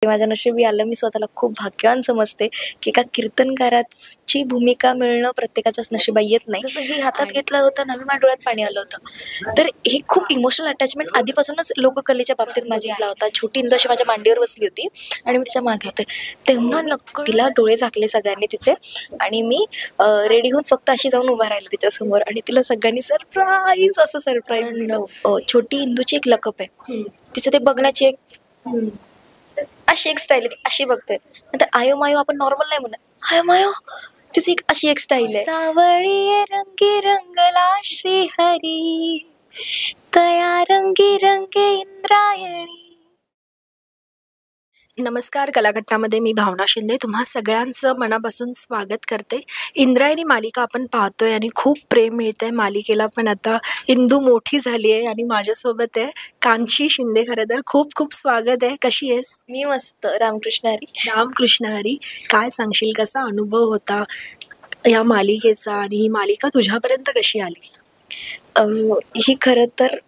माझ्या नशिबी आलं. मी स्वतःला खूप भाग्यवान समजते की एका कीर्तनकाराची भूमिका मिळणं प्रत्येकाच्याच नशिबात येत नाही. जसं हे हातात घेतलं होतं ना, माझ्या डोळ्यात पाणी आलं होतं. तर हे खूप इमोशनल अटॅचमेंट आधीपासूनच लोककलेच्या बाबतीत माझ्यातला होता. छोटी इंदू अशी माझ्या मांडीवर बसली होती आणि मी तिच्या मागे होते. तेव्हा नक्की तिला डोळे झाकले सगळ्यांनी तिचे आणि मी रेडी होऊन फक्त अशी जाऊन उभा राहिले तिच्यासमोर आणि तिला सगळ्यांनी सरप्राईज असं सरप्राईज दिलं. छोटी इंदूची एक लकप आहे, तिचं ते बघण्याची एक अशी एक स्टाईल आहे, ती अशी बघते. नंतर आयो मायो आपण नॉर्मल नाही म्हणत, आयो मायो तिची एक अशी एक स्टाईल आहे. सावळी रंगी रंगला श्रीहरी, तया रंगी रंगे इंद्रायणी. नमस्कार, कलाघट्टामध्ये मी भावना शिंदे तुम्हा सगळ्यांचं मनापासून स्वागत करते. इंद्रायणी मालिका आपण पाहतोय आणि खूप प्रेम मिळतंय मालिकेला. पण आता इंदू मोठी झाली आहे आणि माझ्यासोबत आहे कांची शिंदे. खरं तर खूप खूप स्वागत आहे. कशी आहेस? मी मस्त. रामकृष्ण हरी. रामकृष्ण हरी. काय सांगशील, कसा अनुभव होता या मालिकेचा आणि ही मालिका तुझ्यापर्यंत कशी आली? ही खरं तर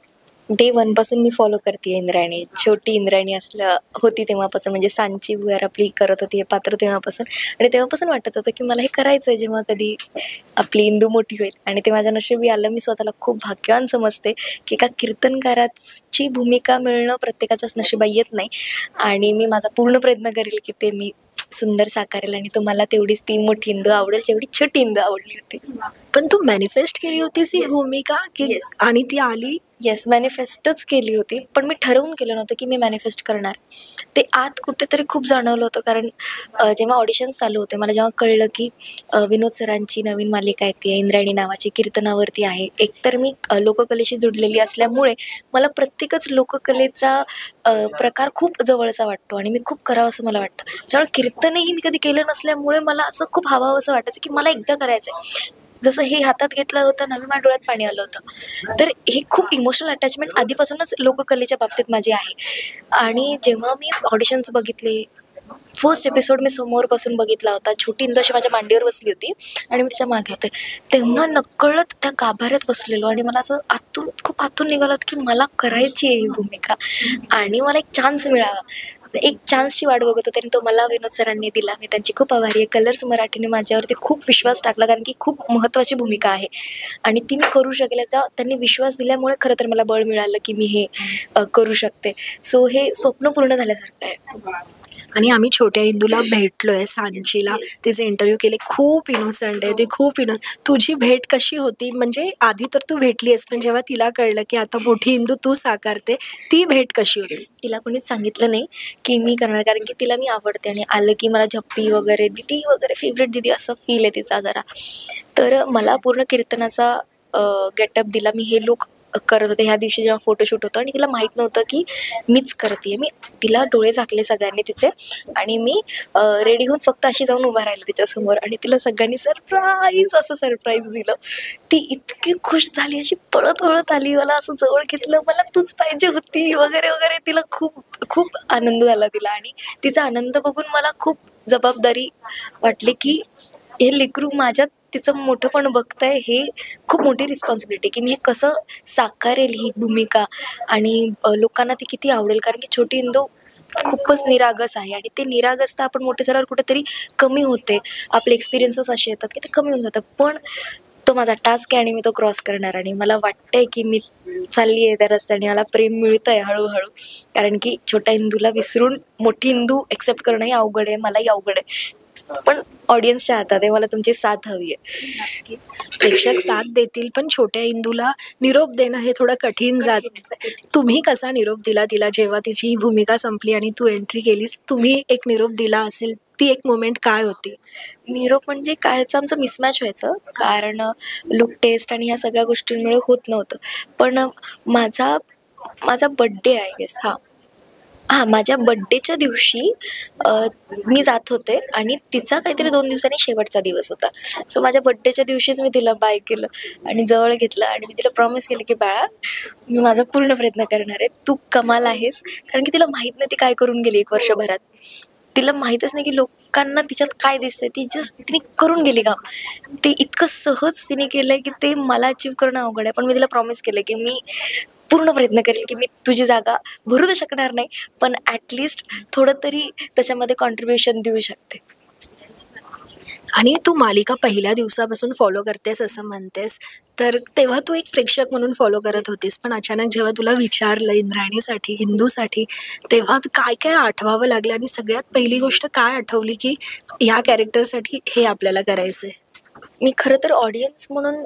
डे 1 पासून मी फॉलो करते इंद्रायणी. छोटी इंद्रायणी असलं होती तेव्हापासून, म्हणजे सांची भुयार आपली करत होती हे पात्र तेव्हापासून. आणि तेव्हापासून वाटत होतं की मला हे करायचं आहे जेव्हा कधी आपली इंदू मोठी होईल. आणि ते माझ्या नशिबी आलं. मी स्वतःला खूप भाग्यवान समजते की एका कीर्तनकाराची भूमिका मिळणं प्रत्येकाच्याच नशिबात येत नाही. आणि मी माझा पूर्ण प्रयत्न करेल की ते मी सुंदर साकारेल आणि तुम्हाला तेवढीच ती मोठी इंदू आवडेल जेवढी छोटी इंदू आवडली होती. पण तू मॅनिफेस्ट केली होतीस ही भूमिका की आणि ती आली? येस, मॅनिफेस्टच केली होती, पण मी ठरवून केलं नव्हतं की मी मॅनिफेस्ट करणार. ते आत कुठेतरी खूप जाणवलं होतं, कारण जेव्हा ऑडिशन्स चालू होते मला जेव्हा कळलं की विनोद सरांची नवीन मालिका येते इंद्रायणी नावाची, कीर्तनावरती आहे. एकतर मी लोककलेशी जुडलेली असल्यामुळे मला प्रत्येकच लोककलेचा प्रकार खूप जवळचा वाटतो आणि मी खूप करावं असं मला वाटतं. त्यामुळे कीर्तनही मी कधी केलं नसल्यामुळे मला असं खूप हवं असं वाटायचं की मला एकदा करायचं आहे. जसं हे हातात घेतलं होतं ना, माझ्या डोळ्यात पाणी आलं होतं. तर हे खूप इमोशनल अटॅचमेंट आधीपासूनच लोककलेच्या बाबतीत माझी आहे. आणि जेव्हा मी ऑडिशन्स बघितले, फर्स्ट एपिसोड मी समोर बसून बघितला होता. छोटी इंदू अशी माझ्या मांडीवर बसली होती आणि मी तिच्या मागे होते. तेव्हा नकळत त्या गाभाऱ्यात बसलेलो आणि मला असं आतून खूप आतून निघालं की मला करायची आहे ही भूमिका आणि मला एक चान्स मिळावा. एक चान्सची वाट बघत होते आणि तो मला विनोद सरांनी दिला. मी त्यांची खूप आभारी आहे. कलर्स मराठीने माझ्यावरती खूप विश्वास टाकला, कारण की खूप महत्त्वाची भूमिका आहे आणि ती मी करू शकेल याचा त्यांनी विश्वास दिल्यामुळे खरं तर मला बळ मिळालं की मी हे करू शकते. सो हे स्वप्न पूर्ण झाल्यासारखं आहे. आणि आम्ही छोट्या इंदूला भेटलोय सांचीला, तिचे इंटरव्ह्यू केले. खूप इनोसंट आहे ती, खूप तुझी भेट कशी होती? म्हणजे आधी तर तू भेटली आहेस, पण जेव्हा तिला कळलं की आता मोठी इंदू तू साकारते, ती भेट कशी होती? तिला कोणीच सांगितलं नाही की मी करणार, कारण की तिला मी आवडते आणि आलं की मला झप्पी वगैरे दिदी वगैरे फेवरेट दिदी असं फील आहे तिचा जरा. तर मला पूर्ण कीर्तनाचा गेटअप दिला. मी हे लुक करत होते ह्या दिवशी जेव्हा फोटोशूट होतं आणि तिला माहीत नव्हतं की मीच करते. मी तिला डोळे झाकले सगळ्यांनी तिचे आणि मी रेडी होऊन फक्त अशी जाऊन उभा राहिले तिच्यासमोर आणि तिला सगळ्यांनी सरप्राईज असं सरप्राईज दिलं. ती इतकी खुश झाली, अशी पळत पळत आली, मला असं जवळ घेतलं, मला तूच पाहिजे होती वगैरे वगैरे. तिला खूप खूप आनंद झाला तिला आणि तिचा आनंद बघून मला खूप जबाबदारी वाटली की हे लेकरू माझ्यात तिचं मोठंपण बघतंय. हे खूप मोठी रिस्पॉन्सिबिलिटी की मी हे कसं साकारेल ही भूमिका आणि लोकांना ती किती आवडेल, कारण की छोटी इंदू खूपच निरागस आहे आणि ते निरागसता आपण मोठे झाल्यावर कुठेतरी कमी होते. आपले एक्सपिरियन्सेस असे येतात की ते कमी होऊन जातात. पण तो माझा टास्क आहे आणि मी तो क्रॉस करणार आणि मला वाटतंय की मी चालली आहे त्या रस्त्याने. मला प्रेम मिळतं आहे हळूहळू, कारण की छोट्या इंदूला विसरून मोठी इंदू एक्सेप्ट करणंही अवघड आहे, मलाही अवघड आहे. पण ऑडियन्सच्या हातात आहे, मला तुमची साथ हवी आहे. नक्कीच प्रेक्षक साथ देतील, पण छोट्या इंदूला निरोप देणं हे थोडं कठीण जात. तुम्ही कसा निरोप दिला तिला जेव्हा तिची ही भूमिका संपली आणि तू एंट्री केलीस? तुम्ही एक निरोप दिला असेल, ती एक मोमेंट काय होती? निरोप म्हणजे काय, ह्याचं आमचं मिसमॅच व्हायचं, कारण लुक टेस्ट आणि ह्या सगळ्या गोष्टींमुळे होत नव्हतं. पण माझा बड्डे आय गेस, माझ्या बड्डेच्या दिवशी मी जात होते आणि तिचा काहीतरी 2 दिवसांनी शेवटचा दिवस होता. सो माझ्या बड्डेच्या दिवशीच मी तिला बाय केलं आणि जवळ घेतलं आणि मी तिला प्रॉमिस केलं की बाळा, मी माझा पूर्ण प्रयत्न करणार आहे, तू कमाल आहेस. कारण की तिला माहीत नाही ती काय करून गेली 1 वर्षभरात. तिला माहीतच नाही की लोकांना तिच्यात काय दिसतंय. ती जस्ट तिने करून गेली काम. ते इतकं सहज तिने केलंय की ते मला अचीव्ह करणं अवघड आहे. पण मी तिला प्रॉमिस केलं की मी पूर्ण प्रयत्न करेल की मी तुझी जागा भरू तर शकणार नाही, पण ॲटलिस्ट थोडं तरी त्याच्यामध्ये कॉन्ट्रीब्युशन देऊ शकते. आणि तू मालिका पहिल्या दिवसापासून फॉलो करतेस असं म्हणतेस, तर तेव्हा तू एक प्रेक्षक म्हणून फॉलो करत होतीस, पण अचानक जेव्हा तुला विचारलं इंद्रायणीसाठी, इंदूसाठी, तेव्हा काय काय आठवावं लागलं आणि सगळ्यात पहिली गोष्ट काय आठवली की ह्या कॅरेक्टरसाठी हे आपल्याला करायचंय? मी खरं तर ऑडियन्स म्हणून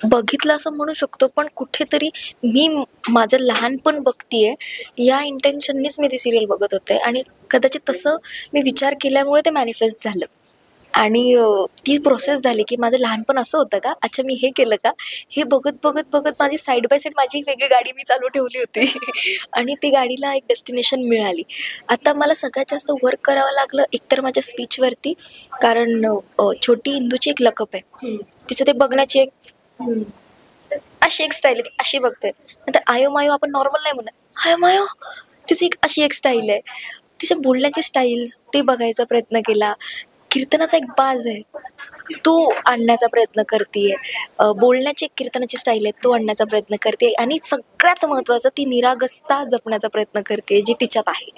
बघितलं असं म्हणू शकतो, पण कुठेतरी मी माझं लहानपण बघतीये या इंटेन्शननीच मी ती सिरियल बघत होते आणि कदाचित तसं मी विचार केल्यामुळे ते मॅनिफेस्ट झालं. आणि ती प्रोसेस झाली की माझं लहानपण असं होतं का, अच्छा मी हे केलं का, हे बघत बघत बघत माझी साईड बाय साईड माझी एक वेगळी गाडी मी चालू ठेवली होती आणि ती गाडीला एक डेस्टिनेशन मिळाली. आता मला सगळ्यात जास्त वर्क करावं लागलं एकतर माझ्या स्पीचवरती, कारण छोटी इंदूची एक लकप आहे, तिचं ते बघण्याची एक अशी एक स्टाईल आहे, ती अशी बघते. नंतर आयो मायो आपण नॉर्मल नाही म्हणत, आयो मायो तिची एक अशी एक स्टाईल आहे. तिच्या बोलण्याची स्टाईल्स ते बघायचा प्रयत्न केला. कीर्तनाचा एक बाज आहे, तो आणण्याचा प्रयत्न करते. बोलण्याची एक कीर्तनाची स्टाईल आहे, तो आणण्याचा प्रयत्न करते. आणि सगळ्यात महत्त्वाचं ती निरागसता जपण्याचा प्रयत्न करते जी तिच्यात आहे.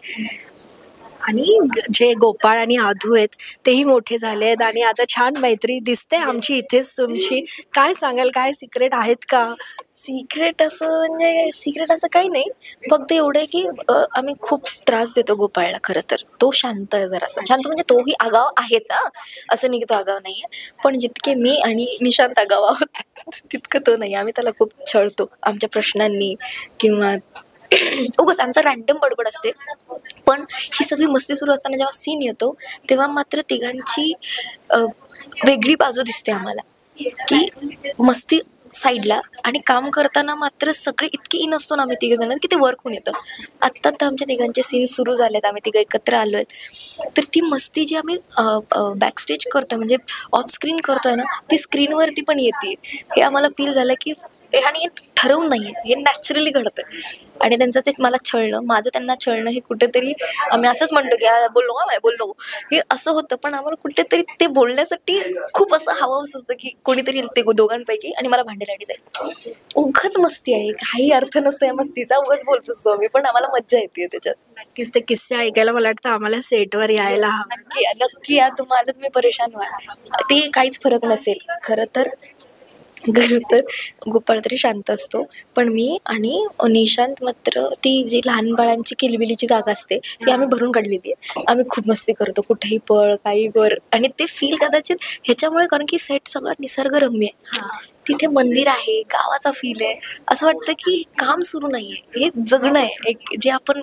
आणि जे गोपाळ आणि आधू आहेत तेही मोठे झाले आहेत आणि आता छान मैत्री दिसते आमची इथेच तुमची. काय सांगाल, काय सिक्रेट आहेत का? सिक्रेट असं म्हणजे सिक्रेट असं काही नाही, फक्त एवढं आहे की आम्ही खूप त्रास देतो गोपाळला. खरं तर तो शांत आहे, जरासा शांत, म्हणजे तोही आगाव आहेच हां, असं नाही की तो आगाव नाही आहे, पण जितके मी आणि निशांत आगाव आहोत तितकं तो नाही. आम्ही त्याला खूप छळतो आमच्या प्रश्नांनी किंवा उगाच आमचा रँडम बडबड असते. पण ही सगळी मस्ती सुरू असताना जेव्हा सीन येतो तेव्हा मात्र तिघांची वेगळी बाजू दिसते आम्हाला, की मस्ती साईडला आणि काम करताना मात्र सगळे इतके इन असतो ना आम्ही तिघंजण की ते वर्क होऊन येतं. आत्ता तर आमच्या तिघांचे सीन सुरू झाले आहेत, आम्ही तिघं एकत्र आलो आहेत, तर ती मस्ती जी आम्ही बॅकस्टेज करतो म्हणजे ऑफ स्क्रीन करतो आहे ना, ती स्क्रीनवरती पण येते. हे आम्हाला फील झालं की आणि हे ठरवून नाही आहे, हे नॅचरली घडतं. आणि त्यांचं ते मला छळणं, माझं त्यांना छळणं, हे कुठेतरी आम्ही असंच म्हणतो की बोललो का बोललो हे असं होतं, पण आम्हाला कुठेतरी ते बोलण्यासाठी खूप असं हवंसं असतं की कोणीतरी ते दोघांपैकी आणि मला भांडेलाडी जाईल. उगाच मस्ती आहे, काही अर्थ नसतो या मस्तीचा, उगाच बोलत असतो मी, पण आम्हाला मज्जा येते त्याच्यात. नक्कीच ते किस्से ऐकायला मला वाटतं आम्हाला सेटवर यायला हवं. नक्की नक्की या, तुम्हाला तुम्ही परेशान व्हा, ते काहीच फरक नसेल. खरं तर गोपाळ तरी शांत असतो, पण मी आणि निशांत मात्र ती जी लहान बाळांची किलबिलीची जागा असते ती आम्ही भरून काढलेली आहे. आम्ही खूप मस्ती करतो, कुठेही पळ काही कर, आणि ते फील कदाचित ह्याच्यामुळे, कारण की सेट सगळं निसर्गरम्य आहे, तिथे मंदिर आहे, गावाचा फील आहे. असं वाटतं की काम सुरू नाही आहे, हे जगणं आहे एक, जे आपण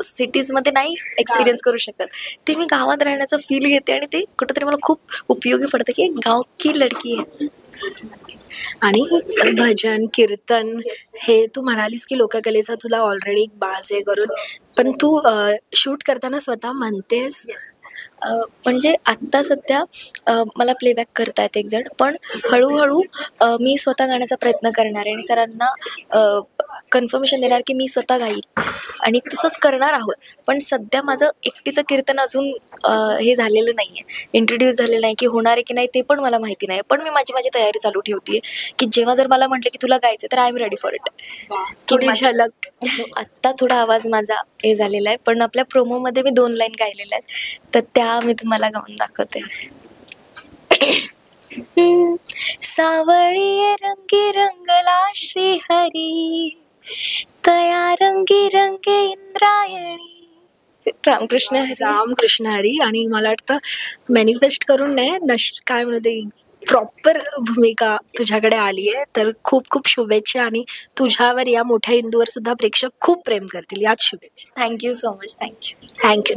सिटीजमध्ये नाही एक्सपिरियन्स करू शकत, ते मी गावात राहण्याचं फील घेते आणि ते कुठेतरी मला खूप उपयोगी पडतं की गाव की लडकी आहे. आणि भजन कीर्तन हे तू म्हणालीस की लोककलेचा तुला ऑलरेडी एक बाज आहे करून, पण तू शूट करताना स्वतः म्हणतेस म्हणजे आत्ता सध्या मला प्लेबॅक करता येते एक जण, पण हळूहळू मी स्वतः गाण्याचा प्रयत्न करणार आहे आणि सरांना कन्फर्मेशन देणार की मी स्वतः गाईल आणि तसंच करणार आहोत. पण सध्या माझं एकटीचं कीर्तन अजून हे झालेलं नाही आहे, इंट्रोड्यूस झालेलं नाही, की होणार आहे की नाही ते पण मला माहिती नाही. पण मी माझी तयारी चालू ठेवते आहे की जेव्हा जर मला म्हटलं की तुला गायचं तर I am ready for it. थोडी झलक. आत्ता थोडा आवाज माझा हे झालेला आहे, पण आपल्या प्रोमोमध्ये मी 2 लाईन गायलेल्या आहेत, तर त्या मी तुम्हाला गाऊन दाखवते. सावळी रंगी रंगला श्रीहरी, तया रंगी रंगे इंद्रायणी. रामकृष्ण हरी. रामकृष्ण हरी. आणि मला वाटतं मॅनिफेस्ट करून नाही काय म्हणते प्रॉपर भूमिका तुझ्याकडे आली आहे, तर खूप खूप शुभेच्छा. आणि तुझ्यावर या मोठ्या इंदूवर सुद्धा प्रेक्षक खूप प्रेम करतील, याच शुभेच्छा. Thank you so much. Thank you. Thank you.